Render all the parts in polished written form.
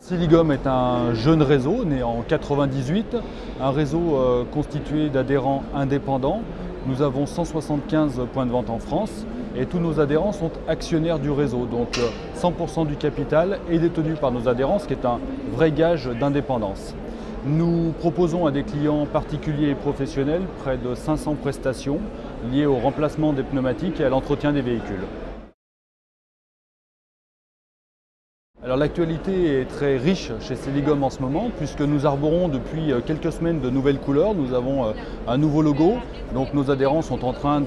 Siligom est un jeune réseau né en 1998, un réseau constitué d'adhérents indépendants. Nous avons 175 points de vente en France et tous nos adhérents sont actionnaires du réseau. Donc 100% du capital est détenu par nos adhérents, ce qui est un vrai gage d'indépendance. Nous proposons à des clients particuliers et professionnels près de 500 prestations liées au remplacement des pneumatiques et à l'entretien des véhicules. Alors l'actualité est très riche chez Siligom en ce moment puisque nous arborons depuis quelques semaines de nouvelles couleurs. Nous avons un nouveau logo, donc nos adhérents sont en train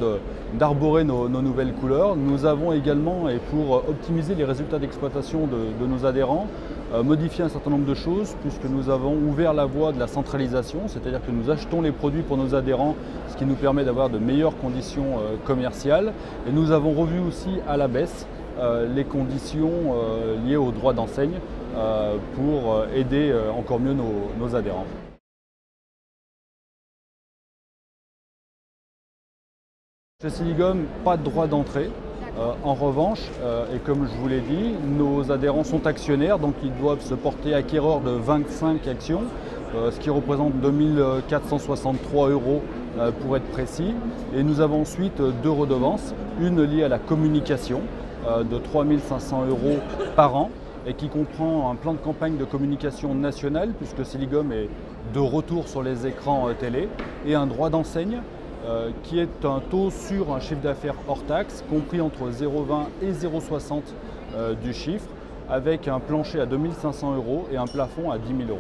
d'arborer nos nouvelles couleurs. Nous avons également, et pour optimiser les résultats d'exploitation de nos adhérents, modifié un certain nombre de choses puisque nous avons ouvert la voie de la centralisation, c'est-à-dire que nous achetons les produits pour nos adhérents, ce qui nous permet d'avoir de meilleures conditions commerciales. Et nous avons revu aussi à la baisse les conditions liées aux droits d'enseigne pour aider encore mieux nos adhérents. Chez Siligom, pas de droit d'entrée. En revanche, et comme je vous l'ai dit, nos adhérents sont actionnaires, donc ils doivent se porter acquéreurs de 25 actions, ce qui représente 2 463 € pour être précis. Et nous avons ensuite deux redevances, une liée à la communication, de 3 500 € par an et qui comprend un plan de campagne de communication nationale puisque Siligom est de retour sur les écrans télé et un droit d'enseigne qui est un taux sur un chiffre d'affaires hors taxe compris entre 0,20 et 0,60 du chiffre avec un plancher à 2 500 € et un plafond à 10 000 €.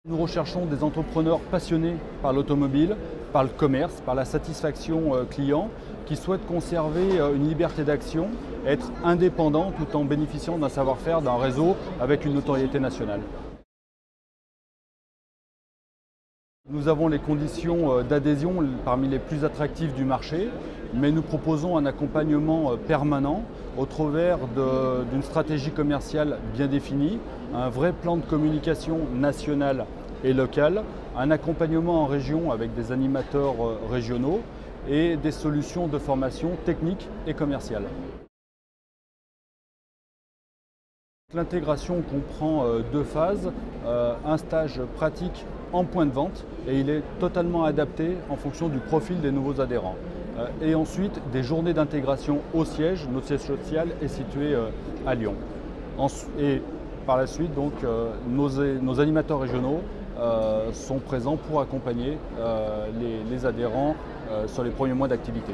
Nous recherchons des entrepreneurs passionnés par l'automobile, par le commerce, par la satisfaction client, qui souhaitent conserver une liberté d'action, être indépendants tout en bénéficiant d'un savoir-faire, d'un réseau avec une notoriété nationale. Nous avons les conditions d'adhésion parmi les plus attractives du marché, mais nous proposons un accompagnement permanent au travers d'une stratégie commerciale bien définie, un vrai plan de communication national et local, un accompagnement en région avec des animateurs régionaux et des solutions de formation technique et commerciale. L'intégration comprend deux phases, un stage pratique en point de vente et il est totalement adapté en fonction du profil des nouveaux adhérents. Et ensuite des journées d'intégration au siège, notre siège social est situé à Lyon. Et par la suite, donc, nos animateurs régionaux sont présents pour accompagner les adhérents sur les premiers mois d'activité.